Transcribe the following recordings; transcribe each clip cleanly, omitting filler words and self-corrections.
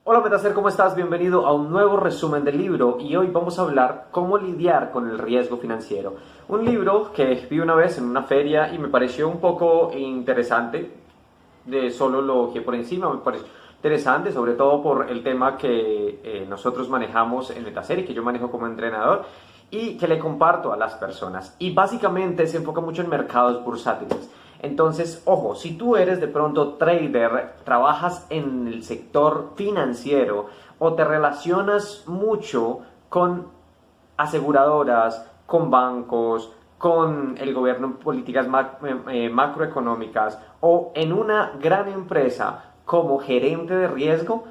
Hola Metacer, ¿cómo estás? Bienvenido a un nuevo resumen del libro y hoy vamos a hablar cómo lidiar con el riesgo financiero. Un libro que vi una vez en una feria y me pareció un poco interesante, de solo lo que por encima me pareció interesante, sobre todo por el tema que nosotros manejamos en Metacer y que yo manejo como entrenador y que le comparto a las personas. Y básicamente se enfoca mucho en mercados bursátiles. Entonces, ojo, si tú eres de pronto trader, trabajas en el sector financiero o te relacionas mucho con aseguradoras, con bancos, con el gobierno en políticas macroeconómicas o en una gran empresa como gerente de riesgo,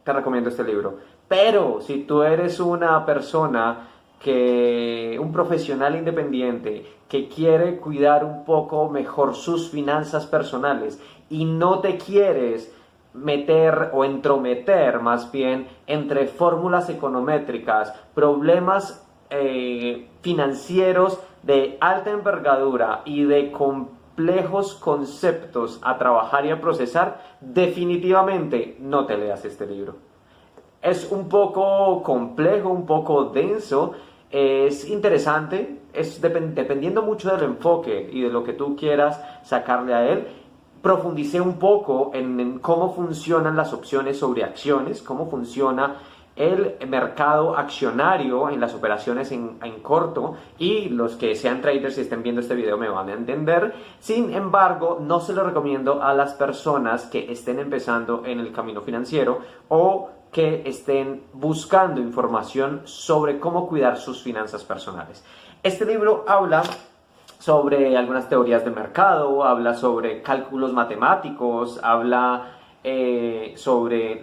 te recomiendo este libro. Pero si tú eres una persona un profesional independiente que quiere cuidar un poco mejor sus finanzas personales y no te quieres meter o entrometer más bien entre fórmulas econométricas, problemas financieros de alta envergadura y de complejos conceptos a trabajar y a procesar, definitivamente no te leas este libro. Es un poco complejo, un poco denso, es interesante, dependiendo mucho del enfoque y de lo que tú quieras sacarle a él. Profundicé un poco en cómo funcionan las opciones sobre acciones, cómo funciona el mercado accionario en las operaciones en corto, y los que sean traders y estén viendo este video me van a entender. Sin embargo, no se lo recomiendo a las personas que estén empezando en el camino financiero o que estén buscando información sobre cómo cuidar sus finanzas personales. Este libro habla sobre algunas teorías de mercado, habla sobre cálculos matemáticos, habla sobre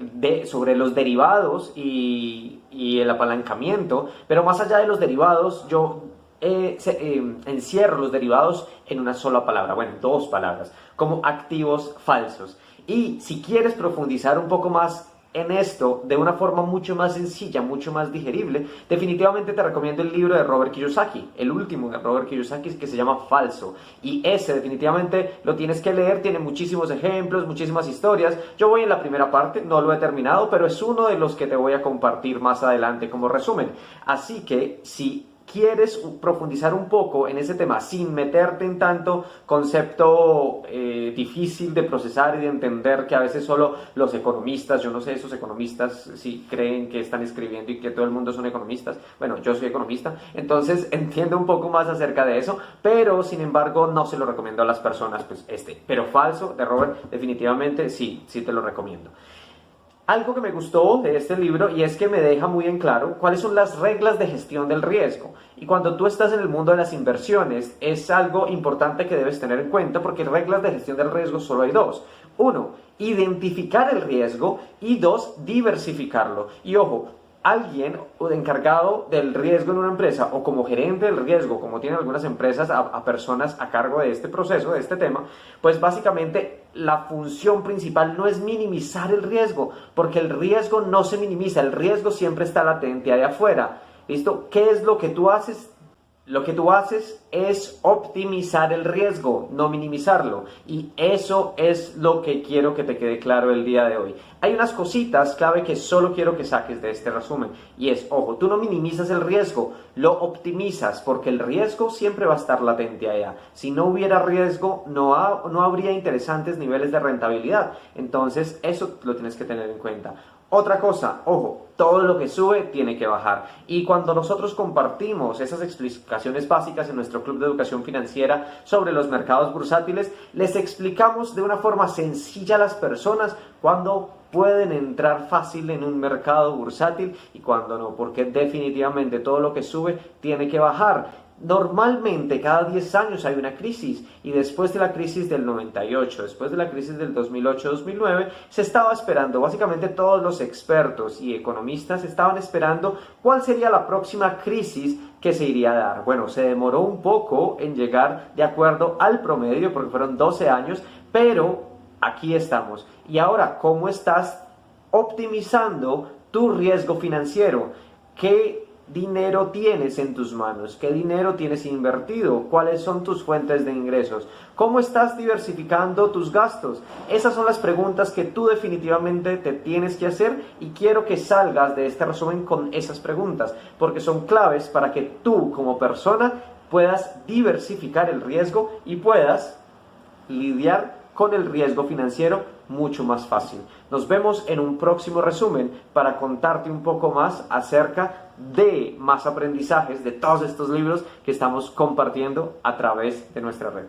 los derivados y el apalancamiento, pero más allá de los derivados, yo encierro los derivados en una sola palabra, bueno, dos palabras, como activos falsos. Y si quieres profundizar un poco más en esto de una forma mucho más sencilla, mucho más digerible, definitivamente te recomiendo el libro de Robert Kiyosaki, el último de Robert Kiyosaki, que se llama Falso, y ese definitivamente lo tienes que leer, tiene muchísimos ejemplos, muchísimas historias. Yo voy en la primera parte, no lo he terminado, pero es uno de los que te voy a compartir más adelante como resumen. Así que si quieres profundizar un poco en ese tema sin meterte en tanto concepto difícil de procesar y de entender, que a veces solo los economistas, yo no sé, esos economistas si creen que están escribiendo y que todo el mundo son economistas. Bueno, yo soy economista, entonces entiendo un poco más acerca de eso, pero sin embargo no se lo recomiendo a las personas, pues pero Falso de Robert definitivamente sí te lo recomiendo. Algo que me gustó de este libro, y es que me deja muy en claro cuáles son las reglas de gestión del riesgo. Y cuando tú estás en el mundo de las inversiones, es algo importante que debes tener en cuenta, porque reglas de gestión del riesgo solo hay dos. Uno, identificar el riesgo, y dos, diversificarlo. Y ojo, alguien encargado del riesgo en una empresa o como gerente del riesgo, como tienen algunas empresas a personas a cargo de este proceso, de este tema, pues básicamente la función principal no es minimizar el riesgo, porque el riesgo no se minimiza, el riesgo siempre está latente allá afuera. ¿Listo? ¿Qué es lo que tú haces? Lo que tú haces es optimizar el riesgo, no minimizarlo. Y eso es lo que quiero que te quede claro el día de hoy. Hay unas cositas clave que solo quiero que saques de este resumen. Y es, ojo, tú no minimizas el riesgo, lo optimizas, porque el riesgo siempre va a estar latente allá. Si no hubiera riesgo, no habría interesantes niveles de rentabilidad. Entonces, eso lo tienes que tener en cuenta. Otra cosa, ojo, todo lo que sube tiene que bajar. Y cuando nosotros compartimos esas explicaciones básicas en nuestro club de educación financiera sobre los mercados bursátiles, les explicamos de una forma sencilla a las personas cuándo pueden entrar fácil en un mercado bursátil y cuándo no, porque definitivamente todo lo que sube tiene que bajar. Normalmente cada 10 años hay una crisis, y después de la crisis del 98, después de la crisis del 2008-2009, se estaba esperando, básicamente todos los expertos y economistas estaban esperando cuál sería la próxima crisis que se iría a dar. Bueno, se demoró un poco en llegar de acuerdo al promedio, porque fueron 12 años, pero aquí estamos. Y ahora, ¿cómo estás optimizando tu riesgo financiero? ¿Qué dinero tienes en tus manos? ¿Qué dinero tienes invertido? ¿Cuáles son tus fuentes de ingresos? ¿Cómo estás diversificando tus gastos? Esas son las preguntas que tú definitivamente te tienes que hacer y quiero que salgas de este resumen con esas preguntas, porque son claves para que tú como persona puedas diversificar el riesgo y puedas lidiar con el riesgo financiero mucho más fácil. Nos vemos en un próximo resumen para contarte un poco más acerca de más aprendizajes de todos estos libros que estamos compartiendo a través de nuestra red.